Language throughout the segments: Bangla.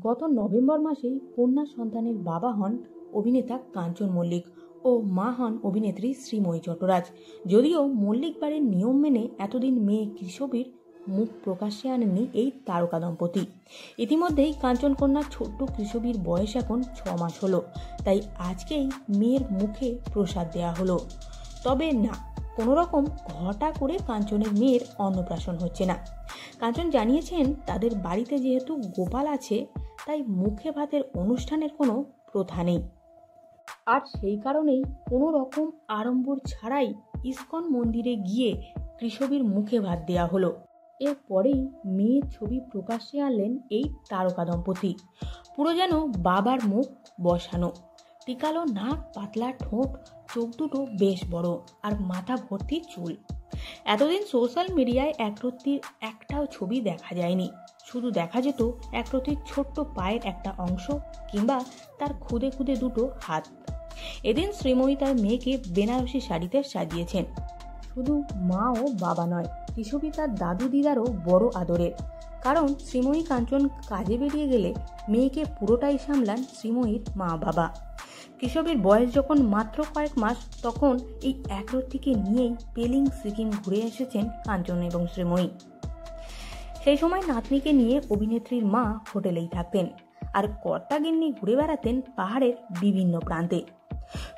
গত নভেম্বর মাসেই কন্যা সন্তানের বাবা হন অভিনেতা কাঞ্চন মল্লিক ও মা হন অভিনেত্রী শ্রীময়ী চট্টরাজ। যদিও মল্লিক বাড়ির নিয়ম মেনে এতদিন মেয়ে কৃষবীর মুখ প্রকাশ্যে আনেননি এই তারকা দম্পতি। ইতিমধ্যেই কাঞ্চন কন্যার ছোট্ট কৃষবীর বয়স এখন 6 মাস হলো, তাই আজকেই মেয়ের মুখে প্রসাদ দেয়া হলো। তবে না, কোনো রকম ঘটা করে কাঞ্চনের মেয়ের অন্নপ্রাশন হচ্ছে না। কাঞ্চন জানিয়েছেন, তাদের বাড়িতে যেহেতু গোপাল আছে, তাই মুখে ভাতের অনুষ্ঠানের কোনো প্রথা নেই। আর সেই কারণেই কোনো রকম আড়ম্বর ছাড়াই ইস্কন মন্দিরে গিয়ে কৃষবীর মুখে ভাত দেওয়া হলো। এরপরেই মেয়ের ছবি প্রকাশ্যে আনলেন এই তারকা দম্পতি। পুরো যেন বাবার মুখ বসানো, টিকালো নাক, পাতলা ঠোঁট, চোখ দুটো বেশ বড় আর মাথা ভর্তি চুল। এতদিন সোশ্যাল মিডিয়ায় একরত্তির একটাও ছবি দেখা যায়নি, শুধু দেখা যেত একরত্তির ছোট্ট পায়ের একটা অংশ কিংবা তার খুদে খুদে দুটো হাত। এদিন শ্রীময়ী তার মেয়েকে বেনারসি শাড়িতে সাজিয়েছেন। শুধু মা ও বাবা নয়, কৃষবী তার দাদু দিদারও বড় আদরের। কারণ শ্রীময়ী কাঞ্চন কাজে বেরিয়ে গেলে মেয়েকে পুরোটাই সামলান শ্রীময়ীর মা বাবা। কৃষবীর বয়স যখন মাত্র কয়েক মাস, তখন এই একরত্তিকে নিয়েই পেলিং সিকিম ঘুরে এসেছেন কাঞ্চন এবং শ্রীময়ী। সেই সময় নাতনিকে নিয়ে অভিনেত্রীর মা হোটেলেই থাকতেন, আর কর্তাগিন্নি ঘুরে বেড়াতেন পাহাড়ের বিভিন্ন প্রান্তে।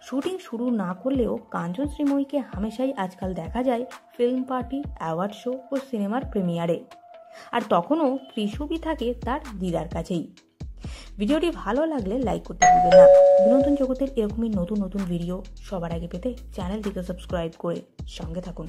শুটিং শুরু না করলেও কাঞ্চন শ্রীময়ীকে হামেশাই আজকাল দেখা যায় ফিল্ম পার্টি, অ্যাওয়ার্ড শো ও সিনেমার প্রিমিয়ারে। আর তখনও কৃষবী থাকে তার দিদার কাছেই। ভিডিওটি ভালো লাগলে লাইক করতে ভুলবেন না। বিনোদন জগতের এরকমই নতুন নতুন ভিডিও সবার আগে পেতে চ্যানেলটিকে সাবস্ক্রাইব করে সঙ্গে থাকুন।